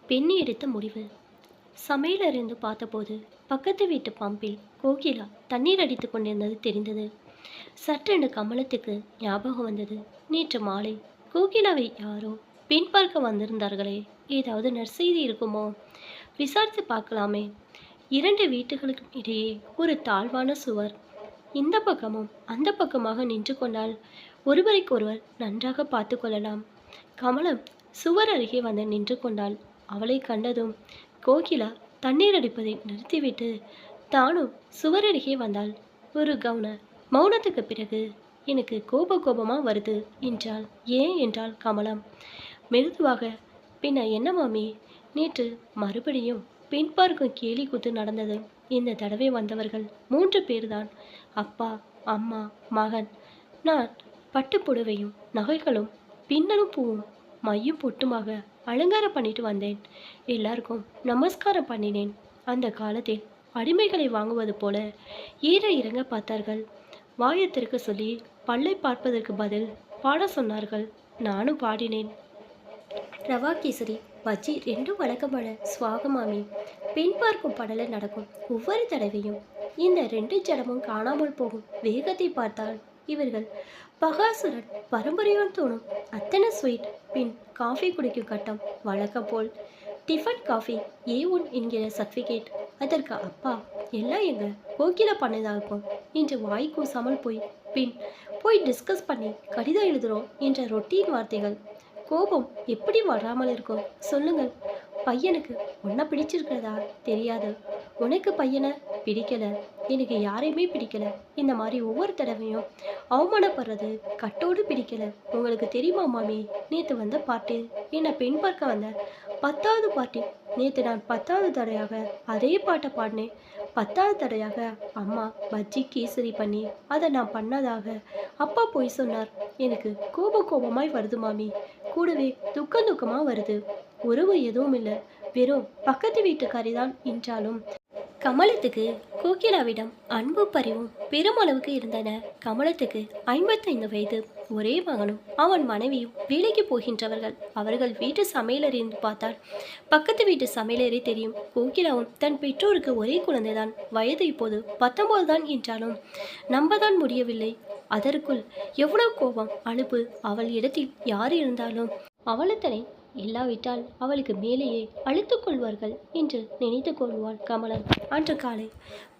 பெண்ணி எடுத்த முடிவு. சமையலறைந்து பார்த்தபோது பக்கத்து வீட்டு பம்பில் கோகிலா தண்ணீர் அடித்து கொண்டிருந்தது தெரிந்தது. சற்றென்று கமலத்துக்கு ஞாபகம் வந்தது. நேற்று மாலை கோகிலாவை யாரோ பெண் பார்க்க வந்திருந்தார்களே, ஏதாவது நற்செய்தி இருக்குமோ? விசாரித்து பார்க்கலாமே. இரண்டு வீட்டுகளுக்கும் இடையே ஒரு தாழ்வான சுவர். இந்த பக்கமும் அந்த பக்கமாக நின்று கொண்டால் ஒருவருக்கொருவர் நன்றாக பார்த்து கொள்ளலாம். கமலம் சுவர் அருகே வந்து நின்று கொண்டாள். அவளை கண்டதும் கோகிலா தண்ணீர் அடிப்பதை நிறுத்திவிட்டு தானும் சுவர் அருகே வந்தாள். ஒரு கவன மௌனத்துக்கு பிறகு, எனக்கு கோபமா வருது என்றாள். ஏன் என்றாள் கமலம் மெதுவாக. பின்ன என்ன மாமி, நேற்று மறுபடியும் பெண் பார்க்கும் கேலி கூத்து நடந்தது. இந்த தடவை வந்தவர்கள் 3 பேர்தான். அப்பா, அம்மா, மகன். நான் பட்டு புடவையும் நகைகளும் பின்னலும் பூவும் மையும் பொட்டுமாக அலங்காரம் பண்ணிட்டு வந்தேன். எல்லாருக்கும் நமஸ்காரம் பண்ணினேன். அந்த காலத்தில் அடிமைகளை வாங்குவது போல ஏற இறங்க பார்த்தார்கள். வாயத்திற்கு சொல்லி பல்லை பார்ப்பதற்கு பதில் பாட சொன்னார்கள். நானும் பாடினேன். ரவா கேசரி, பஜ்ஜி ரெண்டும் வழக்கமான சுவாகமாமி. பெண் பார்க்கும் படல நடக்கும் ஒவ்வொரு தடவையும் இந்த 2 ஜடமும் காணாமல் போகும் வேகத்தை பார்த்தால் இவர்கள் பகாசுரன் பரம்பரையான் தோணும். அத்தனை ஸ்வீட். பின் காஃபி குடிக்கும் கட்டம் வழக்கம் போல். டிஃபன் காஃபி A1 என்கிற சர்டிஃபிகேட். அதற்கு அப்பா, எல்லாம் எங்க கோகிலா பண்ணதாகும் என்று வாய் கூசாமல் பின் போய் டிஸ்கஸ் பண்ணி கடிதம் எழுதுகிறோம் என்ற ரொட்டீன் வார்த்தைகள். கோபம் எப்படி வராமல் இருக்கும் சொல்லுங்கள். பையனுக்கு உன்னை பிடிச்சிருக்கிறதா தெரியாது. உனக்கு பையனை பிடிக்கல, எனக்கு யாரையுமே பிடிக்கல. இந்த மாதிரி ஒவ்வொரு தடவையும் அவமானப்படுறது கட்டோடு பிடிக்கல. உங்களுக்கு தெரியுமா மாமி, நேற்று வந்த பார்ட்டி, என்னை பெண் பார்க்க வந்த 10வது பார்ட்டி. நேற்று நான் 10வது தடையாக அதே பாட்டை பாடினேன். 10வது தடையாக அம்மா பஜ்ஜி கேசரி பண்ணி அதை நான் பண்ணதாக அப்பா போய் சொன்னார். எனக்கு கோபமாய் வருது மாமி. கூடவே துக்கமாக வருது. உறவு எதுவும் இல்லை, வெறும் பக்கத்து வீட்டுக்காரி தான் என்றாலும் கமலத்துக்கு கோகிலாவிடம் அன்பு பரிவும் பெருமளவுக்கு இருந்தன. கமலத்துக்கு 55 வயது. ஒரே மகனும் அவன் மனைவியும் வேலைக்கு போகின்றவர்கள். அவர்கள் வீட்டு சமையலறைந்து பார்த்தால் பக்கத்து வீட்டு சமையலறை தெரியும். கோகிலாவும் தன் பெற்றோருக்கு ஒரே குழந்தைதான். வயது இப்போது 19 தான் என்றாலும் நம்பதான் முடியவில்லை. அதற்குள் எவ்வளவு கோபம், அலுப்பு. அவள் இடத்தில் யார் இருந்தாலும் அவளத்தனை இல்லாவிட்டால் அவளுக்கு மேலேயே அழுத்துக் கொள்வார்கள் என்று நினைத்து கொள்வாள் கமலம். அன்று காலை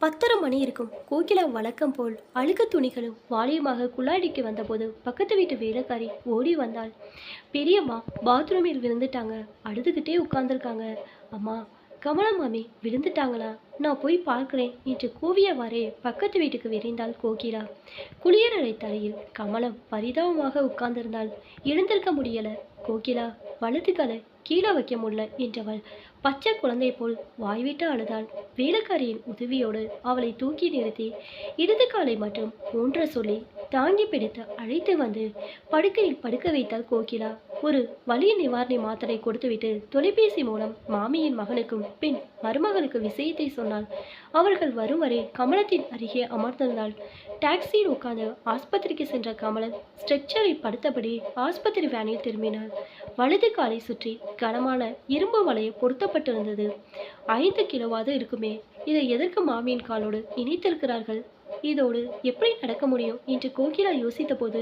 10:30 மணி இருக்கும். கோகிலா வழக்கம் போல் அழுக்கு துணிகளும் வாலியமாக குள்ளாடிக்கு வந்தபோது பக்கத்து வீட்டு வேலைக்காரி ஓடி வந்தாள். பெரியம்மா பாத்ரூமில் விழுந்துட்டாங்க, அழுதுகிட்டே உட்கார்ந்துருக்காங்க. அம்மா, கமலம் மாமி விழுந்துட்டாங்களா? நான் போய் பார்க்கிறேன் என்று கூவியவாறே பக்கத்து வீட்டுக்கு விரைந்தாள் கோகிலா. குளியலறை தரையில் கமலம் பரிதாபமாக உட்கார்ந்திருந்தாள். எழுந்திருக்க முடியல. கோகிலா வலது காலை கீழே வைக்க முடியல என்றவள் பச்சை குழந்தை போல் வாய்விட்டு அழுதாள். வேலைக்காரியின் உதவியோடு அவளை தூக்கி நிறுத்தி இடது காலை மட்டும் ஊன்ற சொல்லி தாங்கி பிடித்து அழைத்து வந்து படுக்கையில் படுக்க வைத்தாள் கோகிலா. ஒரு வலி நிவாரணி மாத்திரை கொடுத்துவிட்டு தொலைபேசி மூலம் மாமியின் மகனுக்கும் பின் மருமகளுக்கு விஷயத்தை சொன்னாள். அவர்கள் வரும் வரை கமலத்தின் அருகே அமர்ந்திருந்தாள். டாக்ஸியில் உட்கார்ந்து ஆஸ்பத்திரிக்கு சென்ற கமலம் ஸ்ட்ரெச்சரை படுத்தபடி ஆஸ்பத்திரி வேனில் திரும்பினாள். வலது காலை சுற்றி கனமான இரும்பு வளைய பொருத்தப்பட்டிருந்தது. 5 கிலோவாவது இருக்குமே. இதை எதற்கு மாமியின் காலோடு இணைத்திருக்கிறார்கள்? இதோடு எப்படி நடக்க முடியும் என்று கோகிலா யோசித்த போது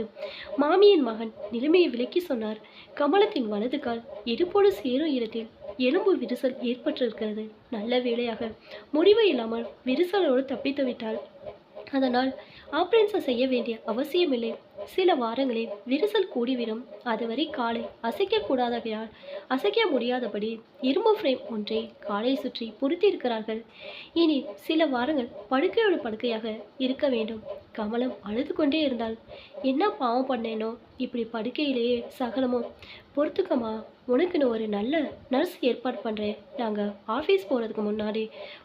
மாமியின் மகன் நிலைமையை விளக்கி சொன்னார். கமலத்தின் வலது கால் இடுப்போடு சேரும் இடத்தில் எலும்பு விரிசல் ஏற்பட்டிருக்கிறது. நல்ல வேளையாக முறிவு இல்லாமல் விரிசலோடு தப்பித்து விட்டாள். அதனால் ஆபரேஷன் செய்ய வேண்டிய அவசியமில்லை. சில வாரங்களில் விரிசல் கூடிவிடும். அதுவரை காலை அசைக்கக்கூடாதகையால் அசைக்க முடியாதபடி இரும்பு ஃப்ரேம் ஒன்றை காலை சுற்றி பொருத்தியிருக்கிறார்கள். இனி சில வாரங்கள் படுக்கையோடு படுக்கையாக இருக்க வேண்டும். கமலம் அழுது கொண்டே இருந்தாள். என்ன பாவம் பண்ணேனோ, இப்படி படுக்கையிலேயே சகலமும். பொறுத்துக்கம்மா, உனக்குன்னு ஒரு நல்ல நர்ஸ் ஏற்பாடு பண்ணுறேன். நாங்கள் ஆஃபீஸ் போகிறதுக்கு முன்னாடி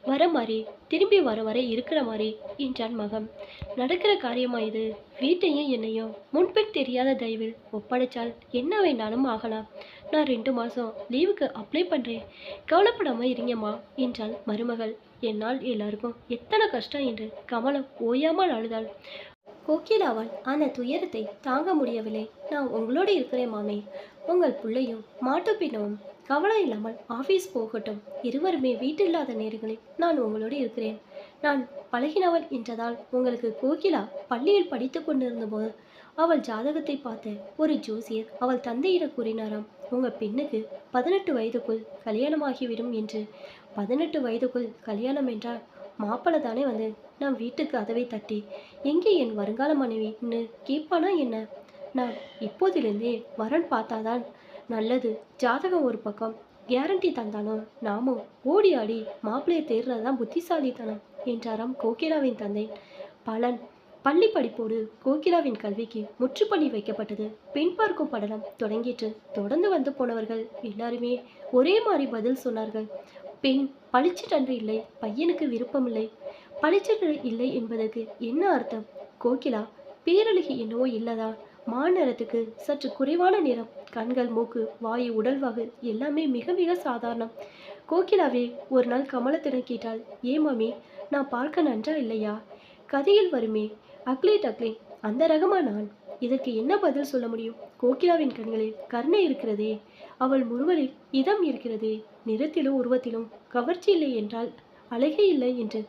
வர மாதிரி திரும்பி வர வரை இருக்கிற மாதிரி என்றான் மகன். நடக்கிற காரியமா இது? வீட்டையும் என்னையும் முன்பின் தெரியாத தயவில் ஒப்படைச்சால் என்ன வேண்டாலும் ஆகலாம். நான் 2 மாதம் லீவுக்கு அப்ளை பண்ணுறேன், கவலைப்படாமல் இருங்கம்மா என்றாள் மருமகள். என்னால் எல்லாருக்கும் எத்தனை கஷ்டம் என்று கமலம் ஓயாமல் அழுதாள். கோகிலாவால் அந்த துயரத்தை தாங்க முடியவில்லை. நான் உங்களோடு இருக்கிறேன் மாமி. உங்கள் பிள்ளையும் மாட்டு பின்னவும் கவலை இல்லாமல் ஆஃபீஸ் போகட்டும். இருவருமே வீட்டில்லாத நேரங்களில் நான் உங்களோடு இருக்கிறேன். நான் பழகினவள் என்றதால் உங்களுக்கு கோகிலா பள்ளியில் படித்து கொண்டிருந்த போது அவள் ஜாதகத்தை பார்த்த ஒரு ஜோசியர் அவள் தந்தையிடம் கூறினாராம், உங்கள் பெண்ணுக்கு 18 வயதுக்குள் கல்யாணமாகிவிடும் என்று. 18 வயதுக்குள் கல்யாணம் என்றால் மாப்பிள்ளை தானே வந்து நம் வீட்டுக்கு கதவை தட்டி எங்கே என் வருங்கால மனைவின்னு கேட்பானா என்ன? நான் இப்போதிலிருந்தே வரன் பார்த்தாதான் நல்லது. ஜாதகம் ஒரு பக்கம் கேரண்டி தந்தாலும் நாமும் ஓடி ஆடி மாப்பிள்ளையை தேடுறதுதான் புத்திசாலித்தனம் என்றாராம் கோகிலாவின் தந்தை. பலன் பள்ளி படிப்போடு கோகிலாவின் கல்விக்கு முற்றுப்புள்ளி வைக்கப்பட்டது. பெண் பார்க்கும் படலம் தொடங்கிற்று. தொடர்ந்து வந்து போனவர்கள் எல்லாருமே ஒரே மாதிரி பதில் சொன்னார்கள். பெண் பளிச்சிட்டன்று இல்லை, பையனுக்கு விருப்பமில்லை. பளிச்சிட்டு இல்லை என்பதற்கு என்ன அர்த்தம்? கோகிலா பேரழகி என்னவோ இல்லதா? மாநிறத்துக்கு சற்று குறைவான நிறம், கண்கள், மூக்கு, வாயு, உடல்வாகு எல்லாமே மிக மிக சாதாரணம். கோகிலாவே ஒரு நாள் கமலத்திடம் கேட்டாள், ஏ மாமி, நான் பார்க்க நன்றா இல்லையா? கதையில் வருமே அக்லி டக்லி, அந்த ரகமா நான்? இதற்கு என்ன பதில் சொல்ல முடியும்? கோகிலாவின் கண்களில் கருணை இருக்கிறதே, அவள் முறுவலில் இதம் இருக்கிறதே, நிறத்திலும் உருவத்திலும் கவர்ச்சி இல்லை என்றால் அழகே இல்லை என்று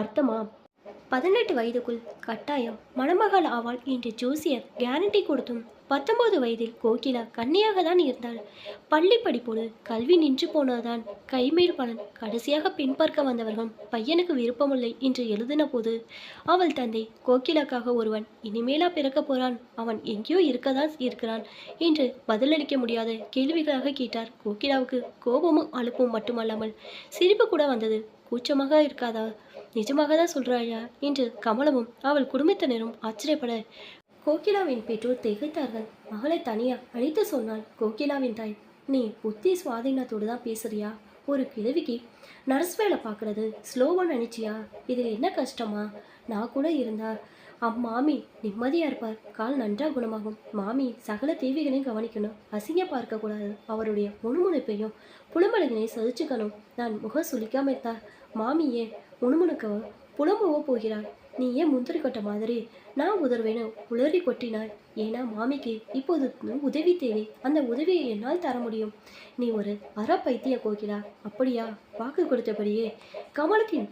அர்த்தமா? 18 வயதுக்குள் கட்டாயம் மணமகள் ஆவாள் என்று ஜோசியர் கேரண்டி கொடுத்தும் 19 வயதில் கோகிலா கன்னியாக தான் இருந்தாள். பள்ளி படிப்போடு கல்வி நின்று போனதுதான் கைமேல் பலன். கடைசியாக பெண் பார்க்க வந்தவர்கள் பையனுக்கு விருப்பமில்லை என்று எழுதின போது அவள் தந்தை கோகிலாக்காக ஒருவன் இனிமேலா பிறக்க போறான், அவன் எங்கேயோ இருக்கதான் இருக்கிறான் என்று பதிலளிக்க முடியாத கேள்விகளாக கேட்டார். கோகிலாவுக்கு கோபமும் அலுப்பும் மட்டுமல்லாமல் சிரிப்பு கூட வந்தது. கூச்சமாக இருக்காதா? நிஜமாக தான் சொல்றாயா என்று கமலமும் அவள் குடும்பத்தினரும் ஆச்சரியப்பட கோகிலாவின் பெற்றோர் திகைத்தார்கள். மகளை தனியா அழைத்து சொன்னாள் கோகிலாவின் தாய், நீ புத்தி சுவாதீனத்தோடு தான் பேசுறியா? ஒரு கிழவிக்கு நர்ஸ் வேலை பார்க்கறது ஸ்லோவாக நினைச்சியா? இதில் என்ன கஷ்டமா? நான் கூட இருந்தா மாமி நிம்மதியாக இருப்பார், கால் நன்றாக குணமாகும். மாமி சகல தேவைகளையும் கவனிக்கணும், அசிங்க பார்க்கக்கூடாது. அவருடைய முணுமுணுப்பையும் புலம்பலங்களையும் சதிச்சுக்கணும். நான் முகம் சுளிக்காம இருந்தா மாமியே முணுமுணுக்கவோ புலம்பவோ போகிறாள். நீ ஏன் முந்திரி கொட்ட மாதிரி நான் உதர்வேன்னு உளறி கொட்டினாள். ஏன்னா மாமிக்கு இப்போது உதவி தேவை, அந்த உதவியை என்னால் தர முடியும். நீ ஒரு பைத்திய கோகிலா. அப்படியா? வாக்கு கொடுத்தபடியே கமலத்தின்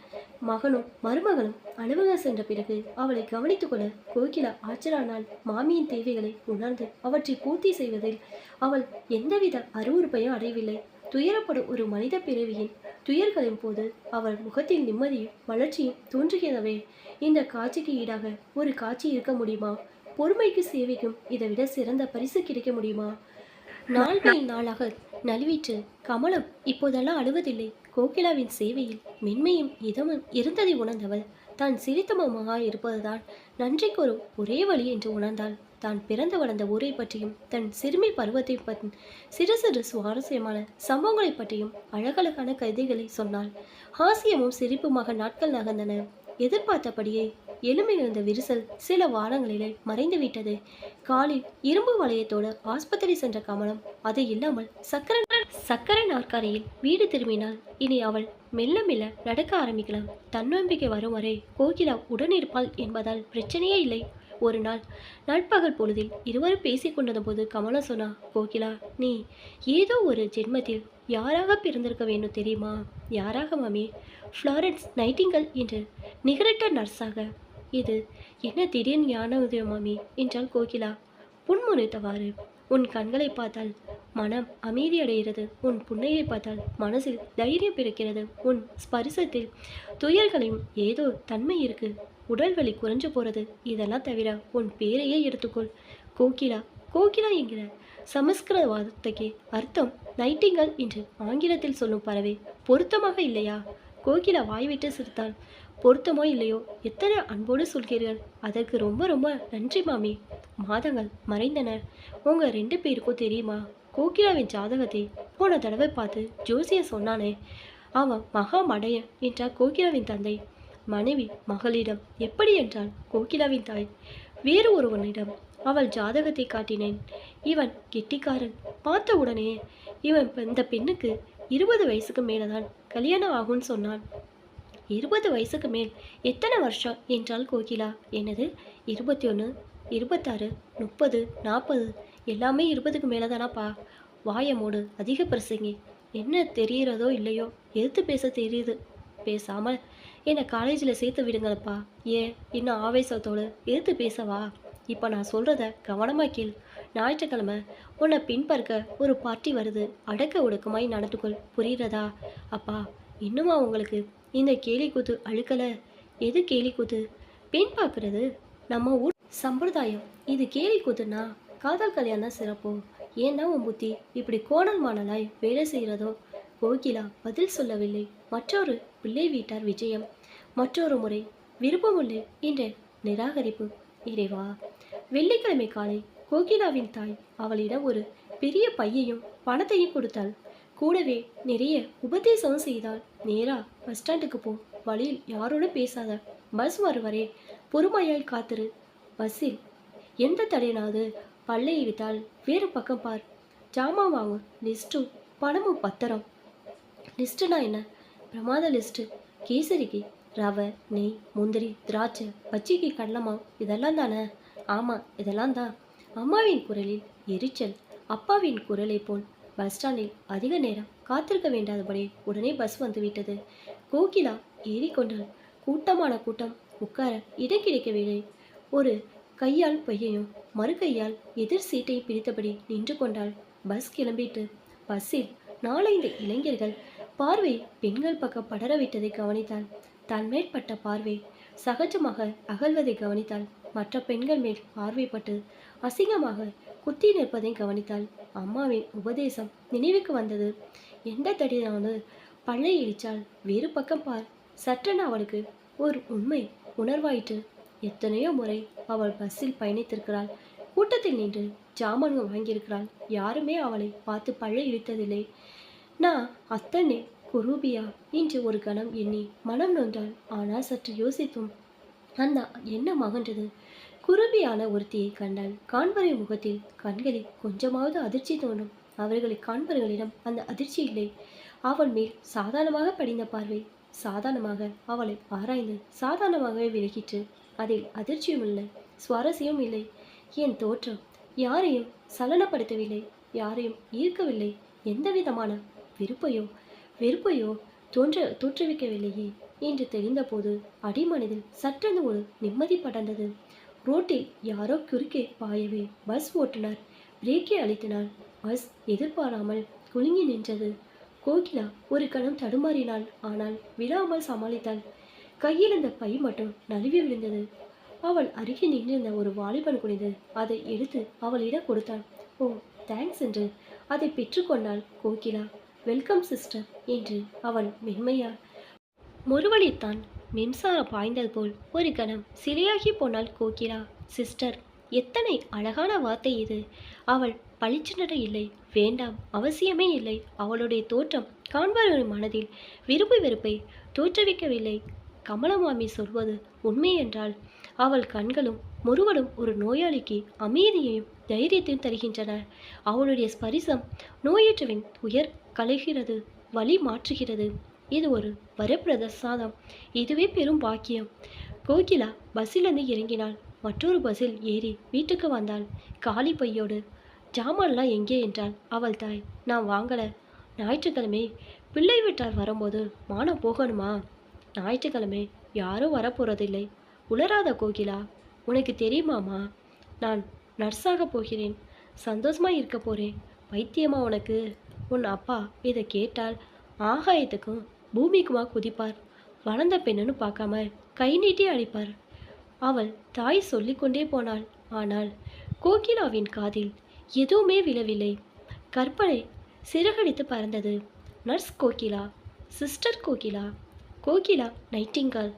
மகனும் மருமகளும் அலுவலகம் சென்ற பிறகு அவளை கவனித்துக் கொள்ள கோகிலா ஆச்சரானாள். மாமியின் தேவைகளை உணர்ந்து அவற்றை பூர்த்தி செய்வதில் அவள் எந்தவித அருவருப்பையும் அடையவில்லை. துயரப்படும் ஒரு மனித பிறவியின் துயர்களின் போது அவள் முகத்தில் நிம்மதியும் வளர்ச்சியும் தோன்றுகிறவே. இந்த காட்சிக்கு ஈடாக ஒரு காட்சி இருக்க முடியுமா? பொறுமைக்கு சேவைக்கும் இதைவிட சிறந்த பரிசு கிடைக்க முடியுமா? நாள் மேல் நாளாக நழுவிற்று. கமலம் இப்போதெல்லாம் அழுவதில்லை. கோகிலாவின் சேவையில் மென்மையும் இதமும் இருந்ததை உணர்ந்தவள் தான் சிரித்தமமாக இருப்பதுதான் நன்றிக்கு ஒரே வழி என்று உணர்ந்தாள். தான் பிறந்து வளர்ந்த ஊரை பற்றியும் தன் சிறுமி பருவத்தை பற்றியும் சிறு சிறு சுவாரஸ்யமான சம்பவங்களை பற்றியும் அழகழகான கதைகளை சொன்னாள். ஹாசியமும் சிரிப்புமாக நாட்கள் நகர்ந்தன. எதிர்பார்த்தபடியே எலும்பிலிருந்த விரிசல் சில வாரங்களிலே மறைந்துவிட்டது. காலில் இரும்பு வளையத்தோடு ஆஸ்பத்திரி சென்ற கமலம் அது இல்லாமல் சக்கரை நாற்காலியில் வீடு திரும்பினாள். இனி அவள் மெல்ல மெல்ல நடக்க ஆரம்பிக்கலாம். தன்னம்பிக்கை வரும் வரை கோகிலா உடனிருப்பாள் என்பதால் பிரச்சனையே இல்லை. ஒரு நாள் நட்பகல் பொழுதில் இருவரும் பேசிக் கொண்டது போது கமலம் சொன்னா, கோகிலா, நீ ஏதோ ஒரு ஜென்மத்தில் யாராக பிறந்திருக்க வேண்டும் தெரியுமா? யாராக மாமி? ஃப்ளாரன்ஸ் நைட்டிங்கல் என்று நிகரட்ட நர்ஸாக. இது என்ன திடீர்னு ஞான உதயம் மாமி என்றாள் கோகிலா புன்முனைத்தவாறு. உன் கண்களை பார்த்தால் மனம் அமைதியடைகிறது, உன் புன்னையை பார்த்தால் மனசில் தைரியம் பிறக்கிறது, உன் ஸ்பரிசத்தில் துயர்களையும் ஏதோ தன்மை இருக்கு, உடல் வலி குறைஞ்சு போகிறது. இதெல்லாம் தவிர உன் பேரையே எடுத்துக்கொள். கோகிலா. கோகிலா என்கிற சமஸ்கிருத வார்த்தைக்கு அர்த்தம் நைட்டிங்கல் என்று ஆங்கிலத்தில் சொல்லும் பறவை. பொருத்தமாக இல்லையா? கோகிலா வாய்விட்டு சிரித்தாள். பொருத்தமோ இல்லையோ, எத்தனை அன்போடு சொல்கிறீர்கள். அதற்கு ரொம்ப ரொம்ப நன்றி மாமி. மாதங்கள் மறைந்தன. உங்க 2 பேருக்கும் தெரியுமா? கோகிலாவின் ஜாதகத்தை போன தடவை பார்த்து ஜோசிய சொன்னானே, அவன் மகா மடையன் என்றார் கோகிலாவின் தந்தை. மனைவி மகளிடம் எப்படி என்றால் கோகிலாவின் தாய். வேறு ஒருவனிடம் அவள் ஜாதகத்தை காட்டினேன். இவன் கெட்டிக்காரன். பார்த்த உடனே இவன் இந்த பெண்ணுக்கு 20 வயசுக்கு மேலதான் கல்யாணம் ஆகும்னு சொன்னான். 20 வயசுக்கு மேல் எத்தனை வருஷம் என்றால் கோகிலா. என்னது 21, 26, 30, 40 எல்லாமே 20க்கு மேலே தானாப்பா. வாயை மூடு, அதிக பிரசங்கி. என்ன தெரிகிறதோ இல்லையோ, எதிர்த்து பேச தெரியுது. பேசாமல் என்னை காலேஜில் சேர்த்து விடுங்களப்பா. ஏன் இன்னும் ஆவேசத்தோடு எதிர்த்து பேசவா? இப்போ நான் சொல்கிறத கவனமாக கேள். ஞாயிற்றுக்கிழமை உன்னை பின்பற்க ஒரு பார்ட்டி வருது. அடக்க ஒடுக்கமாய் நடந்துக்கொள். புரிகிறதா? அப்பா, இன்னுமா உங்களுக்கு இந்த கேலி கூத்து அழுக்கலை? எது கேலி கூத்து? பெண் பார்க்குறது நம்ம ஊர் சம்பிரதாயம். இது கேலி கூத்துனா காதல் கல்யாணம் தான் சிறப்போ? ஏன்னா உன் புத்தி இப்படி கோணல் மாணலாய் வேலை செய்கிறதோ? கோகிலா பதில் சொல்லவில்லை. மற்றொரு பிள்ளை வீட்டார் விஜயம். மற்றொரு முறை விருப்பமில்லை என்ற நிராகரிப்பு. இறைவா! வெள்ளிக்கிழமை காலை கோகிலாவின் தாய் அவளிடம் ஒரு பெரிய பையையும் பணத்தையும் கொடுத்தாள். கூடவே நிறைய உபதேசம் செய்தாள். நேரா பஸ் ஸ்டாண்டுக்கு போ. வழியில் யாரோட பேசாத. பஸ் வருவரே பொறுமையாய் காத்திரு. பஸ்ஸில் எந்த தடையினாவது பல்லை இழுத்தால் வேறு பக்கம் பார். ஜாமான் வாங்கும் லிஸ்ட்டும் பணமும் பத்திரம். லிஸ்ட்டுனா என்ன? பிரமாத லிஸ்ட்டு. கேசரிக்கு ரவை, நெய், முந்திரி, திராட்சை, பச்சைக்கு கடலமாவு, இதெல்லாம் தானே? ஆமாம், இதெல்லாம் தான். அம்மாவின் குரலில் எரிச்சல். அப்பாவின் குரலை போல். பஸ் ஸ்டாண்டில் அதிக நேரம் காத்திருக்க வேண்டாதபடி உடனே பஸ் வந்துவிட்டது. கோகிலா ஏறிக்கொண்டாள். கூட்டமான கூட்டம். உட்கார இடம் கிடைக்கவில்லை. ஒரு கையால் பையையும் மறு கையால் எதிர் சீட்டை பிடித்தபடி நின்று கொண்டாள். பஸ் கிளம்பிட்டு. பஸ்ஸில் 4-5 இளைஞர்கள் பார்வை பெண்கள் பக்கம் படரவிட்டதை கவனித்தாள். தன்மேல் பட்ட பார்வை சகஜமாக அகழ்வதை கவனித்தாள். மற்ற பெண்கள் மேல் பார்வைப்பட்டு அசிங்கமாக குத்தி நிற்பதை கவனித்தாள். அம்மாவின் உபதேசம் நினைவுக்கு வந்தது. எந்த தடியானது பல்லை இடிச்சால் வேறு பக்கம் பார். சற்றென அவளுக்கு ஒரு உண்மை உணர்வாயிற்று. எத்தனையோ முறை அவள் பஸ்ஸில் பயணித்திருக்கிறாள். கூட்டத்தில் நின்று ஜாமான்கள் வாங்கியிருக்கிறாள். யாருமே அவளை பார்த்து பல்லை இழுத்ததில்லை. நான் அத்தனை குரூபியா என்று ஒரு கணம் எண்ணி மனம் நொந்தாள். ஆனால் சற்று யோசித்தும் அந்த எண்ணம் அகன்றது. குருபியான ஒருத்தியை கண்டாள். காண்பரை முகத்தில் கண்களில் கொஞ்சமாவது அதிர்ச்சி தோன்றும். அவர்களை காண்பர்களிடம் அந்த அதிர்ச்சி இல்லை. அவள் மேல் சாதாரணமாக படிந்த பார்வை சாதாரணமாக அவளை ஆராய்ந்து சாதாரணமாகவே விலகிற்று. அதில் அதிர்ச்சியும் இல்லை, சுவாரஸ்யமும் இல்லை. என் தோற்றம் யாரையும் சலனப்படுத்தவில்லை, யாரையும் ஈர்க்கவில்லை. எந்த விதமான வெறுப்பையோ தோற்றுவிக்கவில்லையே என்று தெரிந்தபோது அடிமனதில் சற்றென்று ஒரு நிம்மதி படர்ந்தது. ரோட்டில் யாரோ குறுக்கே பாயவே பஸ் ஓட்டுநர் பிரேக்கை அழுத்தினார். பஸ் எதிர்பாராமல் குலுங்கி நின்றது. கோகிலா ஒரு கணம் தடுமாறினாள். ஆனால் விழாமல் சமாளித்தாள். கையில் இருந்த பை மட்டும் நழுவி விழுந்தது. அவள் அருகே நின்றிருந்த ஒரு வாலிபன் குனிந்து அதை எடுத்து அவளிடம் கொடுத்தான். ஓ, தேங்க்ஸ் என்று அதை பெற்றுக்கொண்டாள் கோகிலா. வெல்கம் சிஸ்டர் என்று அவள் மென்மையால் முறுவலித்தான். மின்சாரம் பாய்ந்தது போல் ஒரு கணம் சிலையாகி போனாள் கோகிலா. சிஸ்டர், எத்தனை அழகான வார்த்தை இது! அவள் பளிச்சென்ற இல்லை, வேண்டாம், அவசியமே இல்லை. அவளுடைய தோற்றம் காண்பவரின் மனதில் விருப்பு வெறுப்பை தோற்றுவிக்கவில்லை. கமலமாமி சொல்வது உண்மை என்றால் அவள் கண்களும் முறுவலும் ஒரு நோயாளிக்கு அமைதியையும் தைரியத்தையும் தருகின்றன. அவளுடைய ஸ்பரிசம் நோயற்றவின் துயர் கலைகிறது, வழி மாற்றுகிறது. இது ஒரு வரப்பிரசாதம். இதுவே பெரும் பாக்கியம். கோகிலா பஸ்ஸிலிருந்து இறங்கினாள். மற்றொரு பஸ்ஸில் ஏறி வீட்டுக்கு வந்தாள். காலி பையோடு. ஜாமான்லாம் எங்கே என்றாள் அவள் தாய். நான் வாங்கலை. ஞாயிற்றுக்கிழமை பிள்ளை வீட்டார் வரும்போது மானம் போகணுமா? ஞாயிற்றுக்கிழமை யாரும் வரப்போறதில்லை. உளராத கோகிலா, உனக்கு தெரியுமாமா, நான் நர்ஸாக போகிறேன். சந்தோஷமாக இருக்க போகிறேன். பைத்தியமா உனக்கு? உன் அப்பா இதை கேட்டால் ஆகாயத்துக்கும் பூமிக்குமா குதிப்பார். வளர்ந்த பெண்ணுன்னு பார்க்காம கை நீட்டி அடிப்பார். அவள் தாய் சொல்லிக்கொண்டே போனாள். ஆனால் கோகிலாவின் காதில் எதுவுமே விழவில்லை. கற்பனை சிறகடித்து பறந்தது. Nurse Kokila, sister Kokila, Kokila நைட்டிங்கால்.